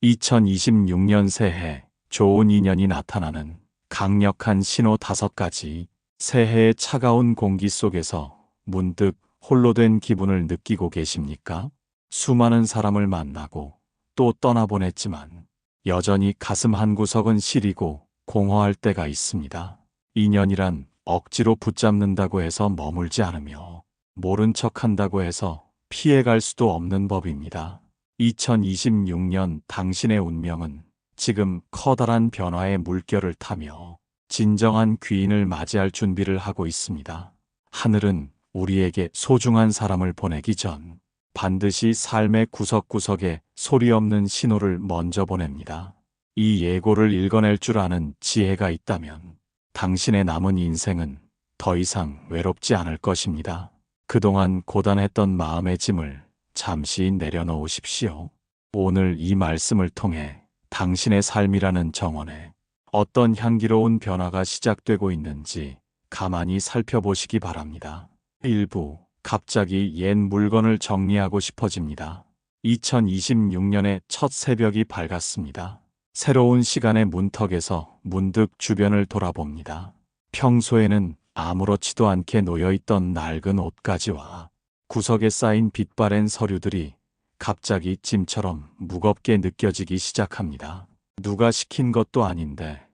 2026년 새해 좋은 인연이 나타나는 강력한 신호 5가지. 새해의 차가운 공기 속에서 문득 홀로 된 기분을 느끼고 계십니까? 수많은 사람을 만나고 또 떠나보냈지만 여전히 가슴 한구석은 시리고 공허할 때가 있습니다. 인연이란 억지로 붙잡는다고 해서 머물지 않으며 모른 척한다고 해서 피해갈 수도 없는 법입니다. 2026년 당신의 운명은 지금 커다란 변화의 물결을 타며 진정한 귀인을 맞이할 준비를 하고 있습니다. 하늘은 우리에게 소중한 사람을 보내기 전 반드시 삶의 구석구석에 소리 없는 신호를 먼저 보냅니다. 이 예고를 읽어낼 줄 아는 지혜가 있다면 당신의 남은 인생은 더 이상 외롭지 않을 것입니다. 그동안 고단했던 마음의 짐을 잠시 내려놓으십시오. 오늘 이 말씀을 통해 당신의 삶이라는 정원에 어떤 향기로운 변화가 시작되고 있는지 가만히 살펴보시기 바랍니다. 일부 갑자기 옛 물건을 정리하고 싶어집니다. 2026년의 첫 새벽이 밝았습니다. 새로운 시간의 문턱에서 문득 주변을 돌아봅니다. 평소에는 아무렇지도 않게 놓여있던 낡은 옷가지와 구석에 쌓인 빛바랜 서류들이 갑자기 짐처럼 무겁게 느껴지기 시작합니다. 누가 시킨 것도 아닌데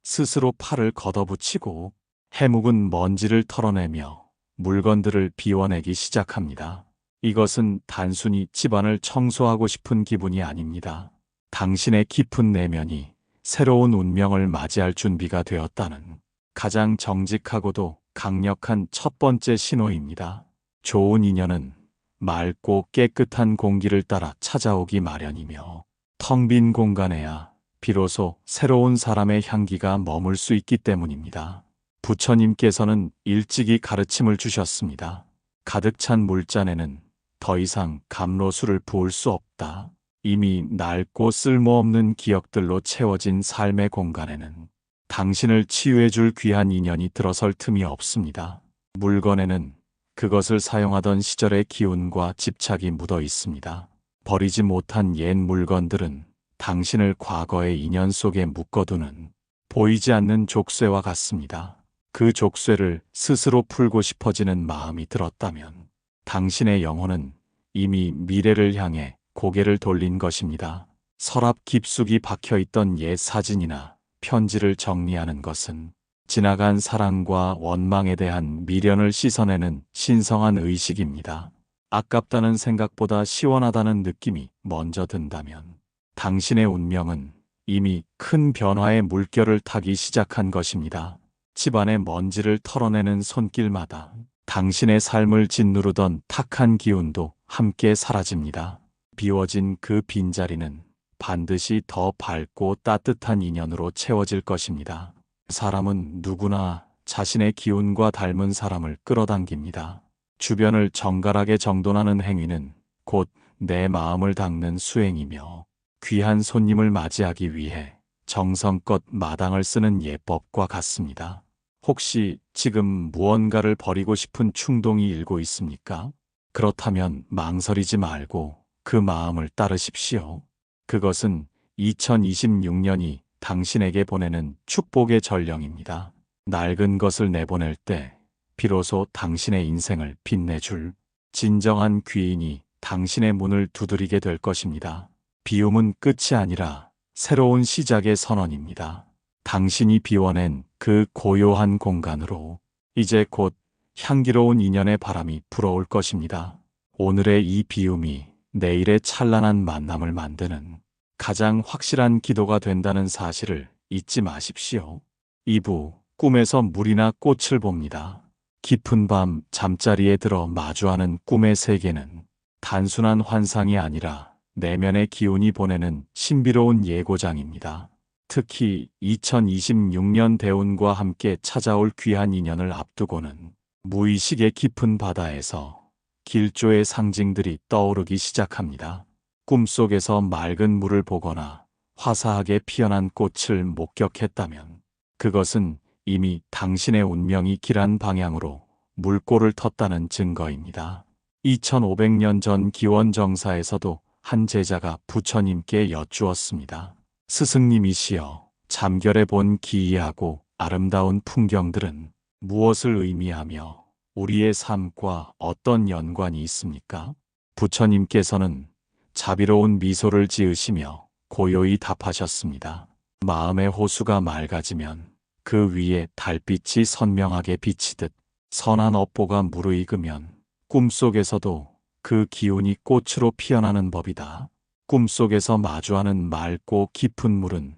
스스로 팔을 걷어붙이고 해묵은 먼지를 털어내며 물건들을 비워내기 시작합니다. 이것은 단순히 집안을 청소하고 싶은 기분이 아닙니다. 당신의 깊은 내면이 새로운 운명을 맞이할 준비가 되었다는 가장 정직하고도 강력한 첫 번째 신호입니다. 좋은 인연은 맑고 깨끗한 공기를 따라 찾아오기 마련이며 텅 빈 공간에야 비로소 새로운 사람의 향기가 머물 수 있기 때문입니다. 부처님께서는 일찍이 가르침을 주셨습니다. 가득 찬 물잔에는 더 이상 감로수를 부을 수 없다. 이미 낡고 쓸모없는 기억들로 채워진 삶의 공간에는 당신을 치유해 줄 귀한 인연이 들어설 틈이 없습니다. 물건에는 그것을 사용하던 시절의 기운과 집착이 묻어 있습니다. 버리지 못한 옛 물건들은 당신을 과거의 인연 속에 묶어두는 보이지 않는 족쇄와 같습니다. 그 족쇄를 스스로 풀고 싶어지는 마음이 들었다면 당신의 영혼은 이미 미래를 향해 고개를 돌린 것입니다. 서랍 깊숙이 박혀있던 옛 사진이나 편지를 정리하는 것은 지나간 사랑과 원망에 대한 미련을 씻어내는 신성한 의식입니다. 아깝다는 생각보다 시원하다는 느낌이 먼저 든다면 당신의 운명은 이미 큰 변화의 물결을 타기 시작한 것입니다. 집안의 먼지를 털어내는 손길마다 당신의 삶을 짓누르던 탁한 기운도 함께 사라집니다. 비워진 그 빈자리는 반드시 더 밝고 따뜻한 인연으로 채워질 것입니다. 사람은 누구나 자신의 기운과 닮은 사람을 끌어당깁니다. 주변을 정갈하게 정돈하는 행위는 곧 내 마음을 닦는 수행이며 귀한 손님을 맞이하기 위해 정성껏 마당을 쓰는 예법과 같습니다. 혹시 지금 무언가를 버리고 싶은 충동이 일고 있습니까? 그렇다면 망설이지 말고 그 마음을 따르십시오. 그것은 2026년이 당신에게 보내는 축복의 전령입니다. 낡은 것을 내보낼 때 비로소 당신의 인생을 빛내줄 진정한 귀인이 당신의 문을 두드리게 될 것입니다. 비움은 끝이 아니라 새로운 시작의 선언입니다. 당신이 비워낸 그 고요한 공간으로 이제 곧 향기로운 인연의 바람이 불어올 것입니다. 오늘의 이 비움이 내일의 찬란한 만남을 만드는 가장 확실한 기도가 된다는 사실을 잊지 마십시오. 2부, 꿈에서 물이나 꽃을 봅니다. 깊은 밤 잠자리에 들어 마주하는 꿈의 세계는 단순한 환상이 아니라 내면의 기운이 보내는 신비로운 예고장입니다. 특히 2026년 대운과 함께 찾아올 귀한 인연을 앞두고는 무의식의 깊은 바다에서 길조의 상징들이 떠오르기 시작합니다. 꿈속에서 맑은 물을 보거나 화사하게 피어난 꽃을 목격했다면 그것은 이미 당신의 운명이 길한 방향으로 물꼬를 텄다는 증거입니다. 2500년 전 기원정사에서도 한 제자가 부처님께 여쭈었습니다. 스승님이시여, 잠결에 본 기이하고 아름다운 풍경들은 무엇을 의미하며 우리의 삶과 어떤 연관이 있습니까? 부처님께서는 자비로운 미소를 지으시며 고요히 답하셨습니다. 마음의 호수가 맑아지면 그 위에 달빛이 선명하게 비치듯 선한 업보가 무르익으면 꿈속에서도 그 기운이 꽃으로 피어나는 법이다. 꿈속에서 마주하는 맑고 깊은 물은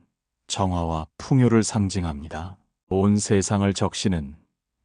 정화와 풍요를 상징합니다. 온 세상을 적시는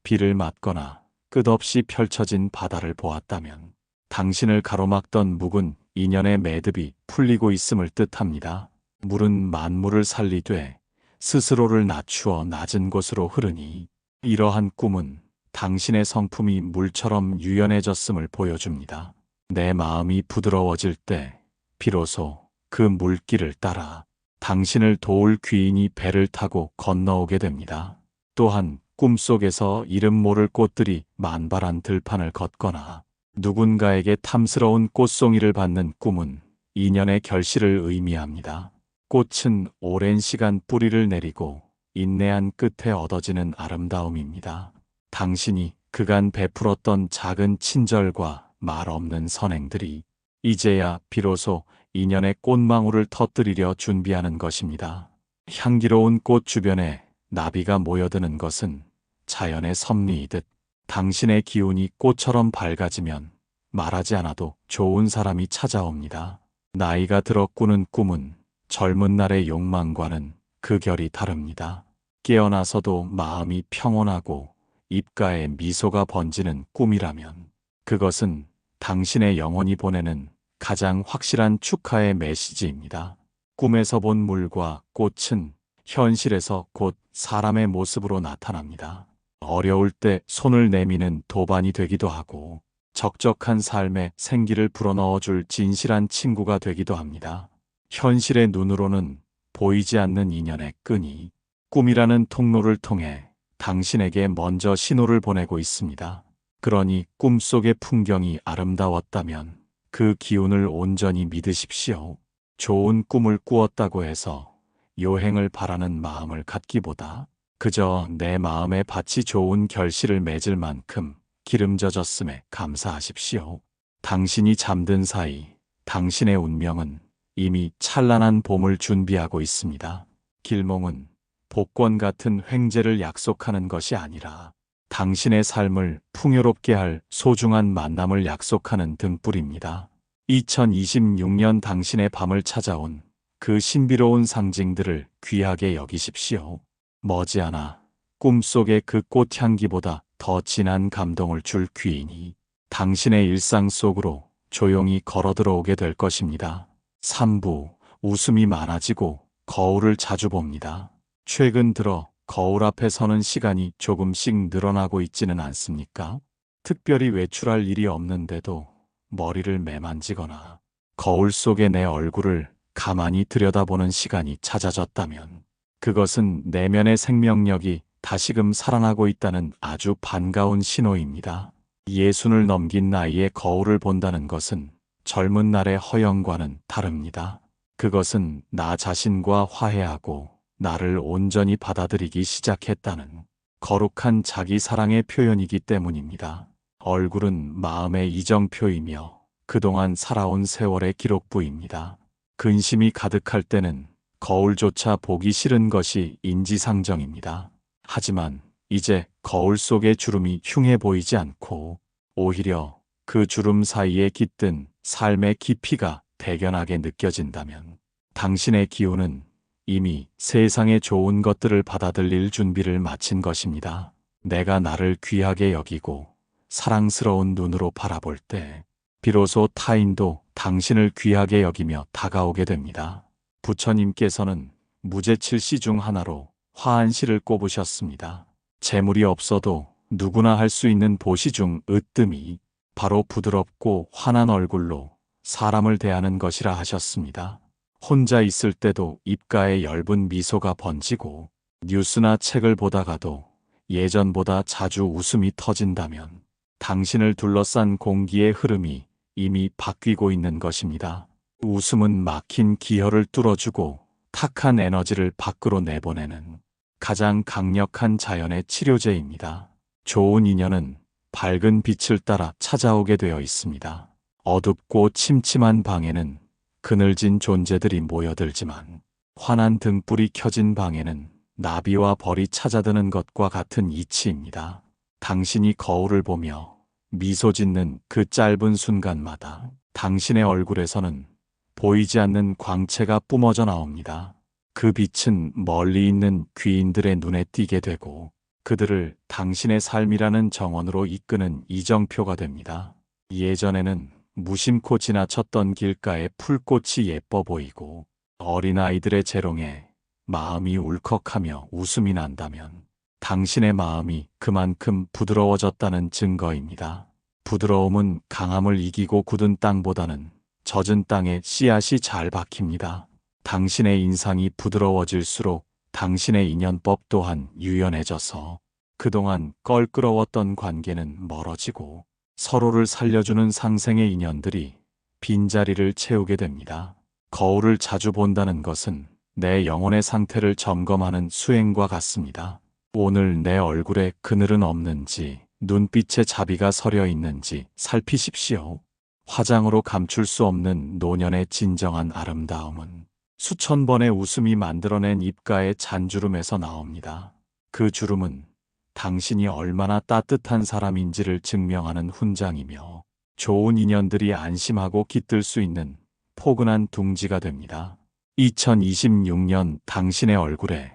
비를 맞거나 끝없이 펼쳐진 바다를 보았다면 당신을 가로막던 묵은 인연의 매듭이 풀리고 있음을 뜻합니다. 물은 만물을 살리되 스스로를 낮추어 낮은 곳으로 흐르니 이러한 꿈은 당신의 성품이 물처럼 유연해졌음을 보여줍니다. 내 마음이 부드러워질 때 비로소 그 물길을 따라 당신을 도울 귀인이 배를 타고 건너오게 됩니다. 또한 꿈속에서 이름 모를 꽃들이 만발한 들판을 걷거나 누군가에게 탐스러운 꽃송이를 받는 꿈은 인연의 결실을 의미합니다. 꽃은 오랜 시간 뿌리를 내리고 인내한 끝에 얻어지는 아름다움입니다. 당신이 그간 베풀었던 작은 친절과 말 없는 선행들이 이제야 비로소 인연의 꽃망울을 터뜨리려 준비하는 것입니다. 향기로운 꽃 주변에 나비가 모여드는 것은 자연의 섭리이듯 당신의 기운이 꽃처럼 밝아지면 말하지 않아도 좋은 사람이 찾아옵니다. 나이가 들어 꾸는 꿈은 젊은 날의 욕망과는 그 결이 다릅니다. 깨어나서도 마음이 평온하고 입가에 미소가 번지는 꿈이라면 그것은 당신의 영혼이 보내는 가장 확실한 축하의 메시지입니다. 꿈에서 본 물과 꽃은 현실에서 곧 사람의 모습으로 나타납니다. 어려울 때 손을 내미는 도반이 되기도 하고 적적한 삶에 생기를 불어넣어줄 진실한 친구가 되기도 합니다. 현실의 눈으로는 보이지 않는 인연의 끈이 꿈이라는 통로를 통해 당신에게 먼저 신호를 보내고 있습니다. 그러니 꿈속의 풍경이 아름다웠다면 그 기운을 온전히 믿으십시오. 좋은 꿈을 꾸었다고 해서 요행을 바라는 마음을 갖기보다 그저 내 마음에 밭이 좋은 결실을 맺을 만큼 기름져졌음에 감사하십시오. 당신이 잠든 사이 당신의 운명은 이미 찬란한 봄을 준비하고 있습니다. 길몽은 복권 같은 횡재를 약속하는 것이 아니라 당신의 삶을 풍요롭게 할 소중한 만남을 약속하는 등불입니다. 2026년 당신의 밤을 찾아온 그 신비로운 상징들을 귀하게 여기십시오. 머지않아 꿈속의 그 꽃향기보다 더 진한 감동을 줄 귀인이 당신의 일상 속으로 조용히 걸어들어오게 될 것입니다. 3부, 웃음이 많아지고 거울을 자주 봅니다. 최근 들어 거울 앞에 서는 시간이 조금씩 늘어나고 있지는 않습니까? 특별히 외출할 일이 없는데도 머리를 매만지거나 거울 속의 내 얼굴을 가만히 들여다보는 시간이 잦아졌다면 그것은 내면의 생명력이 다시금 살아나고 있다는 아주 반가운 신호입니다. 60을 넘긴 나이에 거울을 본다는 것은 젊은 날의 허영과는 다릅니다. 그것은 나 자신과 화해하고 나를 온전히 받아들이기 시작했다는 거룩한 자기 사랑의 표현이기 때문입니다. 얼굴은 마음의 이정표이며 그동안 살아온 세월의 기록부입니다. 근심이 가득할 때는 거울조차 보기 싫은 것이 인지상정입니다. 하지만 이제 거울 속의 주름이 흉해 보이지 않고 오히려 그 주름 사이에 깃든 삶의 깊이가 대견하게 느껴진다면 당신의 기운은 이미 세상의 좋은 것들을 받아들일 준비를 마친 것입니다. 내가 나를 귀하게 여기고 사랑스러운 눈으로 바라볼 때 비로소 타인도 당신을 귀하게 여기며 다가오게 됩니다. 부처님께서는 무제칠시 중 하나로 화한시를 꼽으셨습니다. 재물이 없어도 누구나 할 수 있는 보시 중 으뜸이 바로 부드럽고 환한 얼굴로 사람을 대하는 것이라 하셨습니다. 혼자 있을 때도 입가에 엷은 미소가 번지고 뉴스나 책을 보다가도 예전보다 자주 웃음이 터진다면 당신을 둘러싼 공기의 흐름이 이미 바뀌고 있는 것입니다. 웃음은 막힌 기혈을 뚫어주고 탁한 에너지를 밖으로 내보내는 가장 강력한 자연의 치료제입니다. 좋은 인연은 밝은 빛을 따라 찾아오게 되어 있습니다. 어둡고 침침한 방에는 그늘진 존재들이 모여들지만 환한 등불이 켜진 방에는 나비와 벌이 찾아드는 것과 같은 이치입니다. 당신이 거울을 보며 미소 짓는 그 짧은 순간마다 당신의 얼굴에서는 보이지 않는 광채가 뿜어져 나옵니다. 그 빛은 멀리 있는 귀인들의 눈에 띄게 되고 그들을 당신의 삶이라는 정원으로 이끄는 이정표가 됩니다. 예전에는 무심코 지나쳤던 길가의 풀꽃이 예뻐 보이고 어린아이들의 재롱에 마음이 울컥하며 웃음이 난다면 당신의 마음이 그만큼 부드러워졌다는 증거입니다. 부드러움은 강함을 이기고 굳은 땅보다는 젖은 땅에 씨앗이 잘 박힙니다. 당신의 인상이 부드러워질수록 당신의 인연법 또한 유연해져서 그동안 껄끄러웠던 관계는 멀어지고 서로를 살려주는 상생의 인연들이 빈자리를 채우게 됩니다. 거울을 자주 본다는 것은 내 영혼의 상태를 점검하는 수행과 같습니다. 오늘 내 얼굴에 그늘은 없는지, 눈빛에 자비가 서려 있는지 살피십시오. 화장으로 감출 수 없는 노년의 진정한 아름다움은 수천 번의 웃음이 만들어낸 입가의 잔주름에서 나옵니다. 그 주름은 당신이 얼마나 따뜻한 사람인지를 증명하는 훈장이며 좋은 인연들이 안심하고 깃들 수 있는 포근한 둥지가 됩니다. 2026년 당신의 얼굴에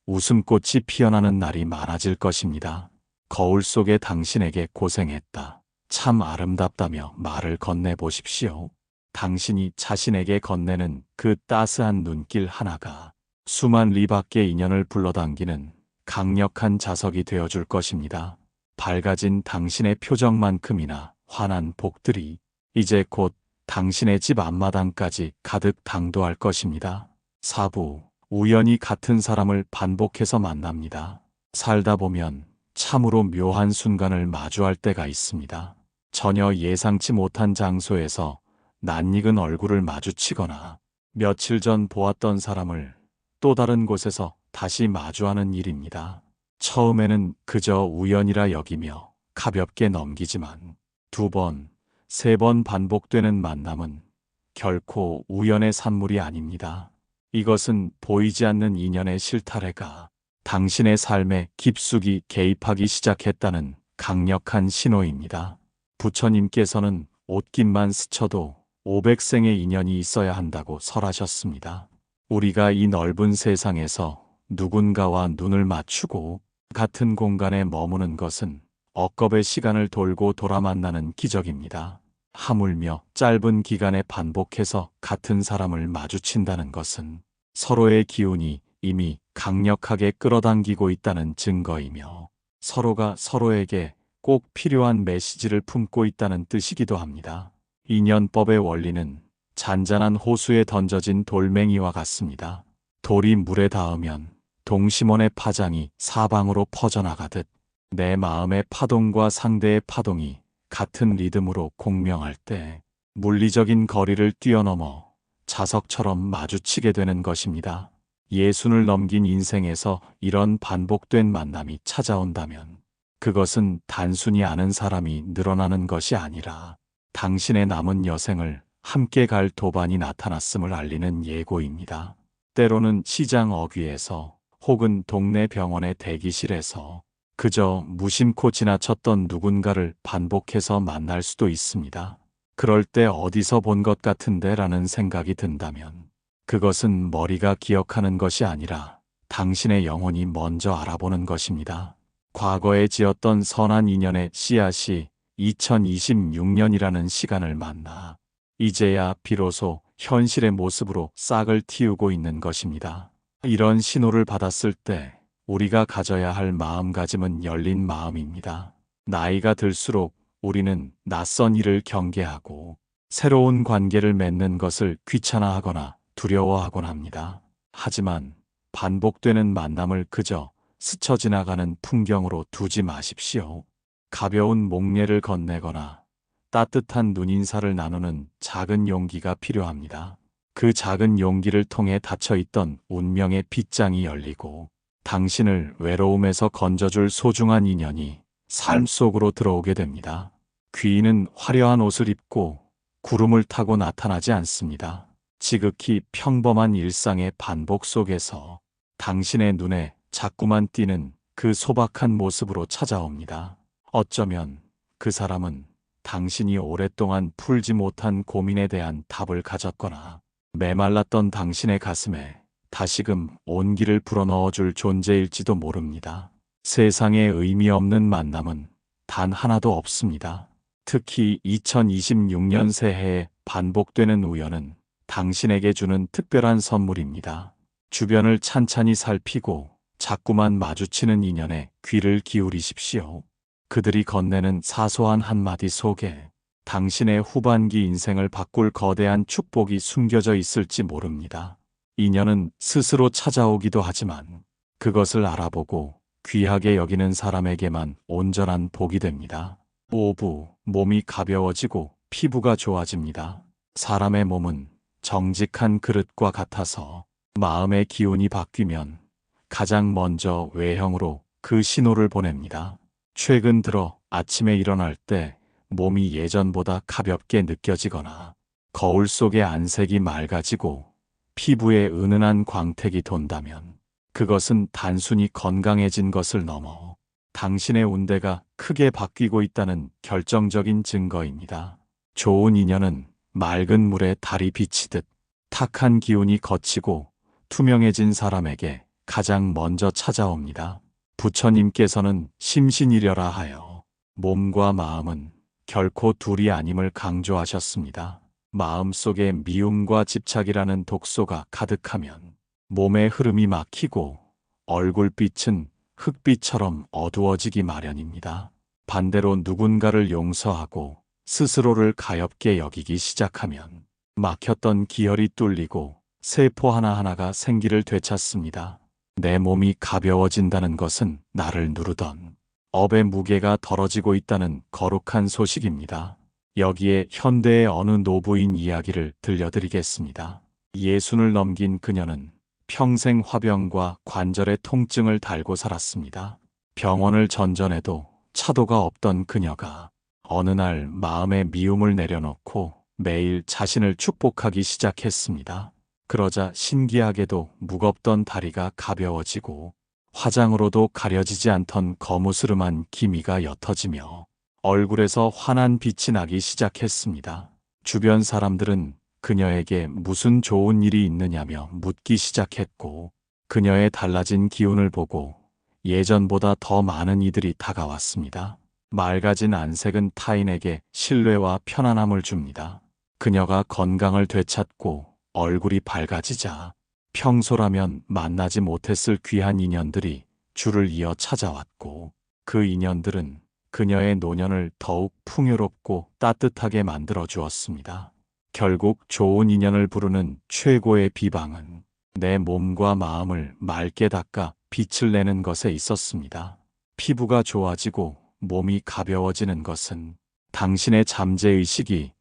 웃음꽃이 피어나는 날이 많아질 것입니다. 거울 속에 당신에게 고생했다, 참 아름답다며 말을 건네보십시오. 당신이 자신에게 건네는 그 따스한 눈길 하나가 수만 리 밖의 인연을 불러당기는 강력한 자석이 되어줄 것입니다. 밝아진 당신의 표정만큼이나 환한 복들이 이제 곧 당신의 집 앞마당까지 가득 당도할 것입니다. 4부, 우연히 같은 사람을 반복해서 만납니다. 살다 보면 참으로 묘한 순간을 마주할 때가 있습니다. 전혀 예상치 못한 장소에서 낯익은 얼굴을 마주치거나 며칠 전 보았던 사람을 또 다른 곳에서 다시 마주하는 일입니다. 처음에는 그저 우연이라 여기며 가볍게 넘기지만 2번, 3번 반복되는 만남은 결코 우연의 산물이 아닙니다. 이것은 보이지 않는 인연의 실타래가 당신의 삶에 깊숙이 개입하기 시작했다는 강력한 신호입니다. 부처님께서는 옷깃만 스쳐도 500생의 인연이 있어야 한다고 설하셨습니다. 우리가 이 넓은 세상에서 누군가와 눈을 맞추고 같은 공간에 머무는 것은 억겁의 시간을 돌고 돌아 만나는 기적입니다. 하물며 짧은 기간에 반복해서 같은 사람을 마주친다는 것은 서로의 기운이 이미 강력하게 끌어당기고 있다는 증거이며 서로가 서로에게 꼭 필요한 메시지를 품고 있다는 뜻이기도 합니다. 인연법의 원리는 잔잔한 호수에 던져진 돌멩이와 같습니다. 돌이 물에 닿으면 동심원의 파장이 사방으로 퍼져나가듯 내 마음의 파동과 상대의 파동이 같은 리듬으로 공명할 때 물리적인 거리를 뛰어넘어 자석처럼 마주치게 되는 것입니다. 예순을 넘긴 인생에서 이런 반복된 만남이 찾아온다면 그것은 단순히 아는 사람이 늘어나는 것이 아니라 당신의 남은 여생을 함께 갈 도반이 나타났음을 알리는 예고입니다. 때로는 시장 어귀에서 혹은 동네 병원의 대기실에서 그저 무심코 지나쳤던 누군가를 반복해서 만날 수도 있습니다. 그럴 때 어디서 본 것 같은데 라는 생각이 든다면 그것은 머리가 기억하는 것이 아니라 당신의 영혼이 먼저 알아보는 것입니다. 과거에 지었던 선한 인연의 씨앗이 2026년이라는 시간을 만나 이제야 비로소 현실의 모습으로 싹을 틔우고 있는 것입니다. 이런 신호를 받았을 때 우리가 가져야 할 마음가짐은 열린 마음입니다. 나이가 들수록 우리는 낯선 일을 경계하고 새로운 관계를 맺는 것을 귀찮아하거나 두려워하곤 합니다. 하지만 반복되는 만남을 그저 스쳐 지나가는 풍경으로 두지 마십시오. 가벼운 목례를 건네거나 따뜻한 눈인사를 나누는 작은 용기가 필요합니다. 그 작은 용기를 통해 닫혀있던 운명의 빗장이 열리고 당신을 외로움에서 건져줄 소중한 인연이 삶 속으로 들어오게 됩니다. 귀인은 화려한 옷을 입고 구름을 타고 나타나지 않습니다. 지극히 평범한 일상의 반복 속에서 당신의 눈에 자꾸만 띄는 그 소박한 모습으로 찾아옵니다. 어쩌면 그 사람은 당신이 오랫동안 풀지 못한 고민에 대한 답을 가졌거나 메말랐던 당신의 가슴에 다시금 온기를 불어넣어줄 존재일지도 모릅니다. 세상에 의미 없는 만남은 단 하나도 없습니다. 특히 2026년 새해에 반복되는 우연은 당신에게 주는 특별한 선물입니다. 주변을 찬찬히 살피고 자꾸만 마주치는 인연에 귀를 기울이십시오. 그들이 건네는 사소한 한마디 속에 당신의 후반기 인생을 바꿀 거대한 축복이 숨겨져 있을지 모릅니다. 인연은 스스로 찾아오기도 하지만 그것을 알아보고 귀하게 여기는 사람에게만 온전한 복이 됩니다. 5부, 몸이 가벼워지고 피부가 좋아집니다. 사람의 몸은 정직한 그릇과 같아서 마음의 기운이 바뀌면 가장 먼저 외형으로 그 신호를 보냅니다. 최근 들어 아침에 일어날 때 몸이 예전보다 가볍게 느껴지거나 거울 속의 안색이 맑아지고 피부에 은은한 광택이 돈다면 그것은 단순히 건강해진 것을 넘어 당신의 운대가 크게 바뀌고 있다는 결정적인 증거입니다. 좋은 인연은 맑은 물에 달이 비치듯 탁한 기운이 거치고 투명해진 사람에게 가장 먼저 찾아옵니다. 부처님께서는 심신이려라 하여 몸과 마음은 결코 둘이 아님을 강조하셨습니다. 마음속에 미움과 집착이라는 독소가 가득하면 몸의 흐름이 막히고 얼굴빛은 흙빛처럼 어두워지기 마련입니다. 반대로 누군가를 용서하고 스스로를 가엽게 여기기 시작하면 막혔던 기혈이 뚫리고 세포 하나하나가 생기를 되찾습니다. 내 몸이 가벼워진다는 것은 나를 누르던 업의 무게가 덜어지고 있다는 거룩한 소식입니다. 여기에 현대의 어느 노부인 이야기를 들려드리겠습니다. 예순을 넘긴 그녀는 평생 화병과 관절의 통증을 달고 살았습니다. 병원을 전전해도 차도가 없던 그녀가 어느 날 마음의 미움을 내려놓고 매일 자신을 축복하기 시작했습니다. 그러자 신기하게도 무겁던 다리가 가벼워지고 화장으로도 가려지지 않던 거무스름한 기미가 옅어지며 얼굴에서 환한 빛이 나기 시작했습니다. 주변 사람들은 그녀에게 무슨 좋은 일이 있느냐며 묻기 시작했고 그녀의 달라진 기운을 보고 예전보다 더 많은 이들이 다가왔습니다. 맑아진 안색은 타인에게 신뢰와 편안함을 줍니다. 그녀가 건강을 되찾고 얼굴이 밝아지자 평소라면 만나지 못했을 귀한 인연들이 줄을 이어 찾아왔고 그 인연들은 그녀의 노년을 더욱 풍요롭고 따뜻하게 만들어 주었습니다. 결국 좋은 인연을 부르는 최고의 비방은 내 몸과 마음을 맑게 닦아 빛을 내는 것에 있었습니다. 피부가 좋아지고 몸이 가벼워지는 것은 당신의 잠재의식이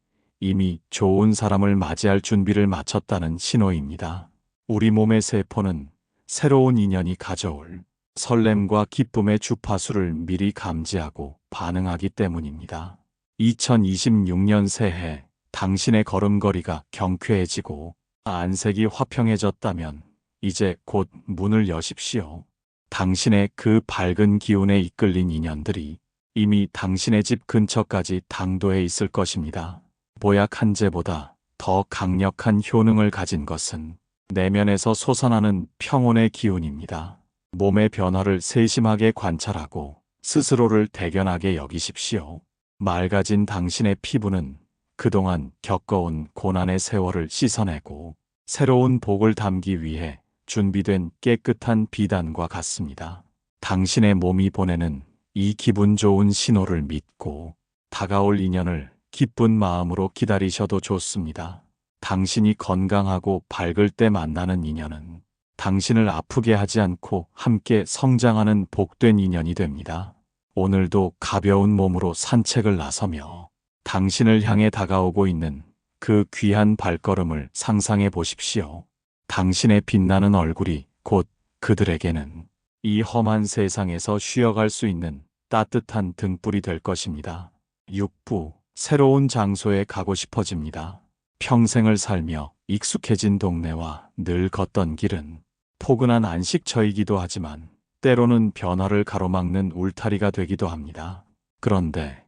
이미 좋은 사람을 맞이할 준비를 마쳤다는 신호입니다. 우리 몸의 세포는 새로운 인연이 가져올 설렘과 기쁨의 주파수를 미리 감지하고 반응하기 때문입니다. 2026년 새해 당신의 걸음걸이가 경쾌해지고 안색이 화평해졌다면 이제 곧 문을 여십시오. 당신의 그 밝은 기운에 이끌린 인연들이 이미 당신의 집 근처까지 당도해 있을 것입니다. 보약 한 제보다 더 강력한 효능을 가진 것은 내면에서 솟아나는 평온의 기운입니다. 몸의 변화를 세심하게 관찰하고 스스로를 대견하게 여기십시오. 맑아진 당신의 피부는 그동안 겪어온 고난의 세월을 씻어내고 새로운 복을 담기 위해 준비된 깨끗한 비단과 같습니다. 당신의 몸이 보내는 이 기분 좋은 신호를 믿고 다가올 인연을 기쁜 마음으로 기다리셔도 좋습니다. 당신이 건강하고 밝을 때 만나는 인연은 당신을 아프게 하지 않고 함께 성장하는 복된 인연이 됩니다. 오늘도 가벼운 몸으로 산책을 나서며 당신을 향해 다가오고 있는 그 귀한 발걸음을 상상해 보십시오. 당신의 빛나는 얼굴이 곧 그들에게는 이 험한 세상에서 쉬어갈 수 있는 따뜻한 등불이 될 것입니다. 6부, 새로운 장소에 가고 싶어집니다. 평생을 살며 익숙해진 동네와 늘 걷던 길은 포근한 안식처이기도 하지만 때로는 변화를 가로막는 울타리가 되기도 합니다. 그런데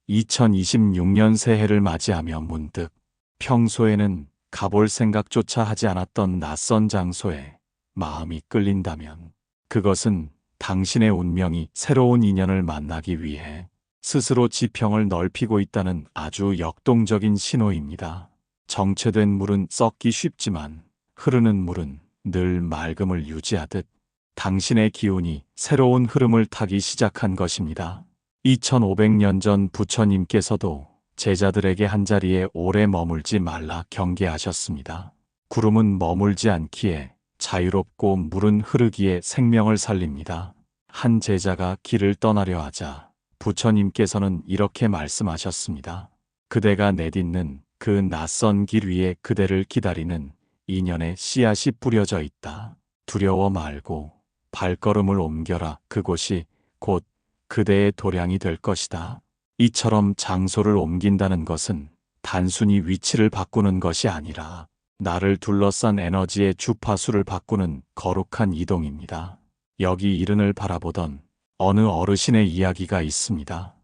2026년 새해를 맞이하며 문득 평소에는 가볼 생각조차 하지 않았던 낯선 장소에 마음이 끌린다면 그것은 당신의 운명이 새로운 인연을 만나기 위해 스스로 지평을 넓히고 있다는 아주 역동적인 신호입니다. 정체된 물은 썩기 쉽지만 흐르는 물은 늘 맑음을 유지하듯 당신의 기운이 새로운 흐름을 타기 시작한 것입니다. 2500년 전 부처님께서도 제자들에게 한자리에 오래 머물지 말라 경계하셨습니다. 구름은 머물지 않기에 자유롭고 물은 흐르기에 생명을 살립니다. 한 제자가 길을 떠나려 하자 부처님께서는 이렇게 말씀하셨습니다. 그대가 내딛는 그 낯선 길 위에 그대를 기다리는 인연의 씨앗이 뿌려져 있다. 두려워 말고 발걸음을 옮겨라. 그곳이 곧 그대의 도량이 될 것이다. 이처럼 장소를 옮긴다는 것은 단순히 위치를 바꾸는 것이 아니라 나를 둘러싼 에너지의 주파수를 바꾸는 거룩한 이동입니다. 여기 이른을 바라보던 어느 어르신의 이야기가 있습니다.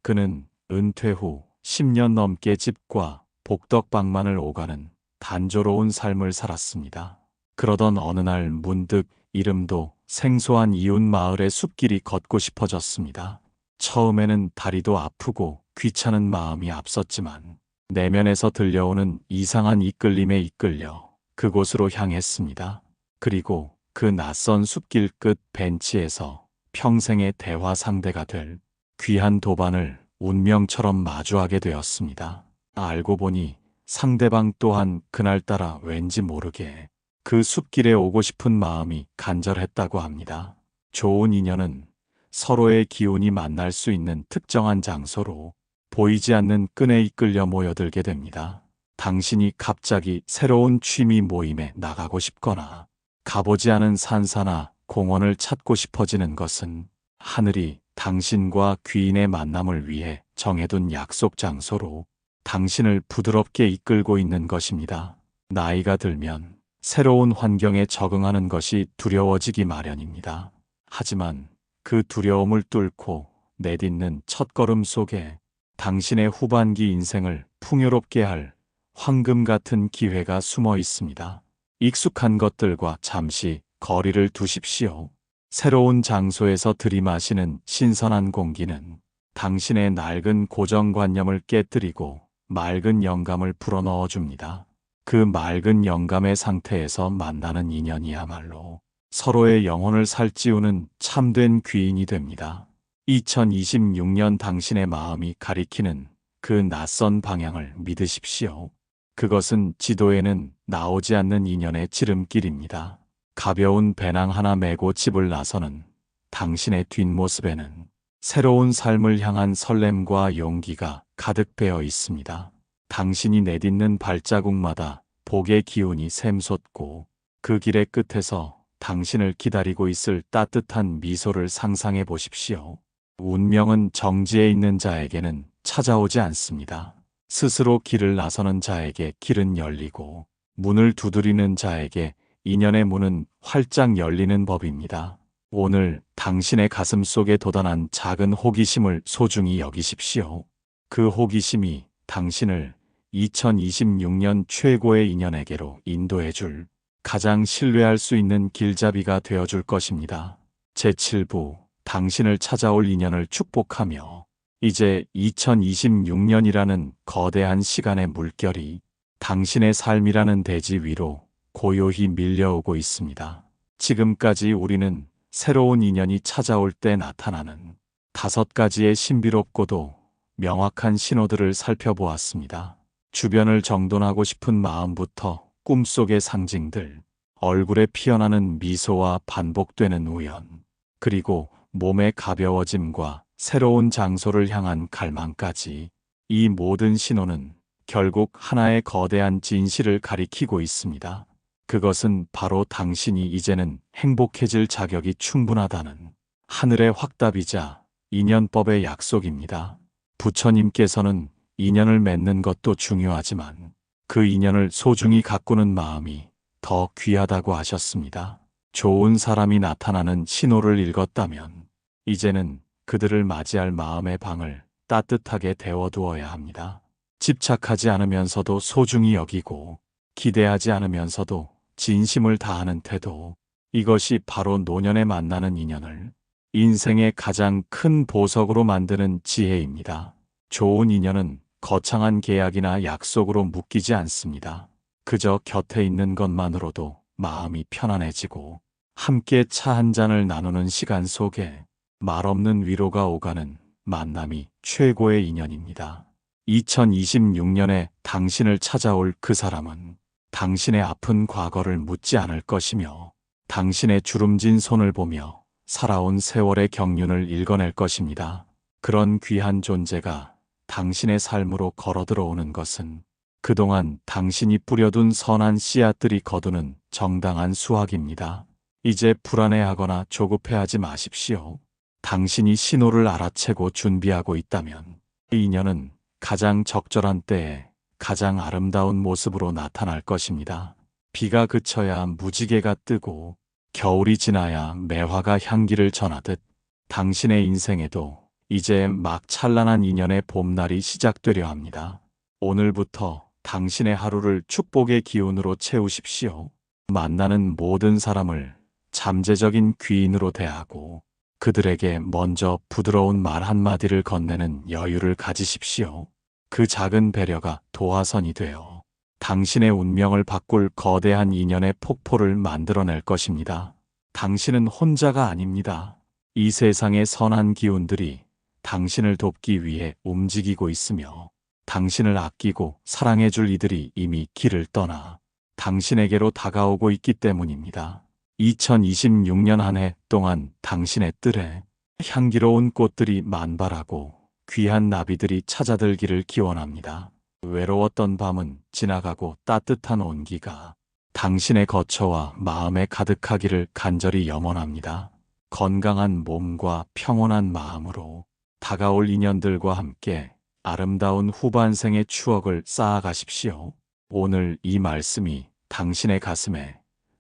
그는 은퇴 후 10년 넘게 집과 복덕방만을 오가는 단조로운 삶을 살았습니다. 그러던 어느 날 문득 이름도 생소한 이웃 마을의 숲길이 걷고 싶어졌습니다. 처음에는 다리도 아프고 귀찮은 마음이 앞섰지만 내면에서 들려오는 이상한 이끌림에 이끌려 그곳으로 향했습니다. 그리고 그 낯선 숲길 끝 벤치에서 평생의 대화 상대가 될 귀한 도반을 운명처럼 마주하게 되었습니다. 알고 보니 상대방 또한 그날따라 왠지 모르게 그 숲길에 오고 싶은 마음이 간절했다고 합니다. 좋은 인연은 서로의 기운이 만날 수 있는 특정한 장소로 보이지 않는 끈에 이끌려 모여들게 됩니다. 당신이 갑자기 새로운 취미 모임에 나가고 싶거나 가보지 않은 산사나 공원을 찾고 싶어지는 것은 하늘이 당신과 귀인의 만남을 위해 정해둔 약속 장소로 당신을 부드럽게 이끌고 있는 것입니다. 나이가 들면 새로운 환경에 적응하는 것이 두려워지기 마련입니다. 하지만 그 두려움을 뚫고 내딛는 첫걸음 속에 당신의 후반기 인생을 풍요롭게 할 황금 같은 기회가 숨어 있습니다. 익숙한 것들과 잠시 거리를 두십시오. 새로운 장소에서 들이마시는 신선한 공기는 당신의 낡은 고정관념을 깨뜨리고 맑은 영감을 불어넣어 줍니다. 그 맑은 영감의 상태에서 만나는 인연이야말로 서로의 영혼을 살찌우는 참된 귀인이 됩니다. 2026년 당신의 마음이 가리키는 그 낯선 방향을 믿으십시오. 그것은 지도에는 나오지 않는 인연의 지름길입니다. 가벼운 배낭 하나 메고 집을 나서는 당신의 뒷모습에는 새로운 삶을 향한 설렘과 용기가 가득 배어 있습니다. 당신이 내딛는 발자국마다 복의 기운이 샘솟고 그 길의 끝에서 당신을 기다리고 있을 따뜻한 미소를 상상해 보십시오. 운명은 정지해 있는 자에게는 찾아오지 않습니다. 스스로 길을 나서는 자에게 길은 열리고 문을 두드리는 자에게 인연의 문은 활짝 열리는 법입니다. 오늘 당신의 가슴 속에 돋아난 작은 호기심을 소중히 여기십시오. 그 호기심이 당신을 2026년 최고의 인연에게로 인도해 줄 가장 신뢰할 수 있는 길잡이가 되어 줄 것입니다. 제7부 당신을 찾아올 인연을 축복하며 이제 2026년이라는 거대한 시간의 물결이 당신의 삶이라는 대지 위로 고요히 밀려오고 있습니다. 지금까지 우리는 새로운 인연이 찾아올 때 나타나는 5가지의 신비롭고도 명확한 신호들을 살펴보았습니다. 주변을 정돈하고 싶은 마음부터 꿈속의 상징들, 얼굴에 피어나는 미소와 반복되는 우연, 그리고 몸의 가벼워짐과 새로운 장소를 향한 갈망까지 이 모든 신호는 결국 하나의 거대한 진실을 가리키고 있습니다. 그것은 바로 당신이 이제는 행복해질 자격이 충분하다는 하늘의 확답이자 인연법의 약속입니다. 부처님께서는 인연을 맺는 것도 중요하지만 그 인연을 소중히 가꾸는 마음이 더 귀하다고 하셨습니다. 좋은 사람이 나타나는 신호를 읽었다면 이제는 그들을 맞이할 마음의 방을 따뜻하게 데워두어야 합니다. 집착하지 않으면서도 소중히 여기고 기대하지 않으면서도 진심을 다하는 태도. 이것이 바로 노년에 만나는 인연을 인생의 가장 큰 보석으로 만드는 지혜입니다. 좋은 인연은 거창한 계약이나 약속으로 묶이지 않습니다. 그저 곁에 있는 것만으로도 마음이 편안해지고 함께 차 한 잔을 나누는 시간 속에 말없는 위로가 오가는 만남이 최고의 인연입니다. 2026년에 당신을 찾아올 그 사람은 당신의 아픈 과거를 묻지 않을 것이며 당신의 주름진 손을 보며 살아온 세월의 경륜을 읽어낼 것입니다. 그런 귀한 존재가 당신의 삶으로 걸어 들어오는 것은 그동안 당신이 뿌려둔 선한 씨앗들이 거두는 정당한 수확입니다. 이제 불안해하거나 조급해하지 마십시오. 당신이 신호를 알아채고 준비하고 있다면 이 인연은 가장 적절한 때에 가장 아름다운 모습으로 나타날 것입니다. 비가 그쳐야 무지개가 뜨고 겨울이 지나야 매화가 향기를 전하듯 당신의 인생에도 이제 막 찬란한 인연의 봄날이 시작되려 합니다. 오늘부터 당신의 하루를 축복의 기운으로 채우십시오. 만나는 모든 사람을 잠재적인 귀인으로 대하고 그들에게 먼저 부드러운 말 한마디를 건네는 여유를 가지십시오. 그 작은 배려가 도화선이 되어 당신의 운명을 바꿀 거대한 인연의 폭포를 만들어낼 것입니다. 당신은 혼자가 아닙니다. 이 세상의 선한 기운들이 당신을 돕기 위해 움직이고 있으며 당신을 아끼고 사랑해줄 이들이 이미 길을 떠나 당신에게로 다가오고 있기 때문입니다. 2026년 한 해 동안 당신의 뜰에 향기로운 꽃들이 만발하고 귀한 나비들이 찾아들기를 기원합니다. 외로웠던 밤은 지나가고 따뜻한 온기가 당신의 거처와 마음에 가득하기를 간절히 염원합니다. 건강한 몸과 평온한 마음으로 다가올 인연들과 함께 아름다운 후반생의 추억을 쌓아가십시오. 오늘 이 말씀이 당신의 가슴에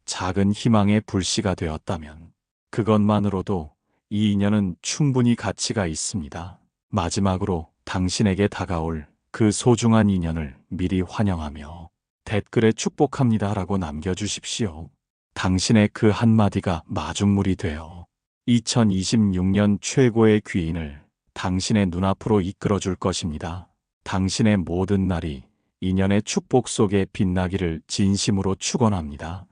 작은 희망의 불씨가 되었다면 그것만으로도 이 인연은 충분히 가치가 있습니다. 마지막으로 당신에게 다가올 그 소중한 인연을 미리 환영하며 댓글에 축복합니다라고 남겨주십시오. 당신의 그 한마디가 마중물이 되어 2026년 최고의 귀인을 당신의 눈앞으로 이끌어줄 것입니다. 당신의 모든 날이 인연의 축복 속에 빛나기를 진심으로 축원합니다.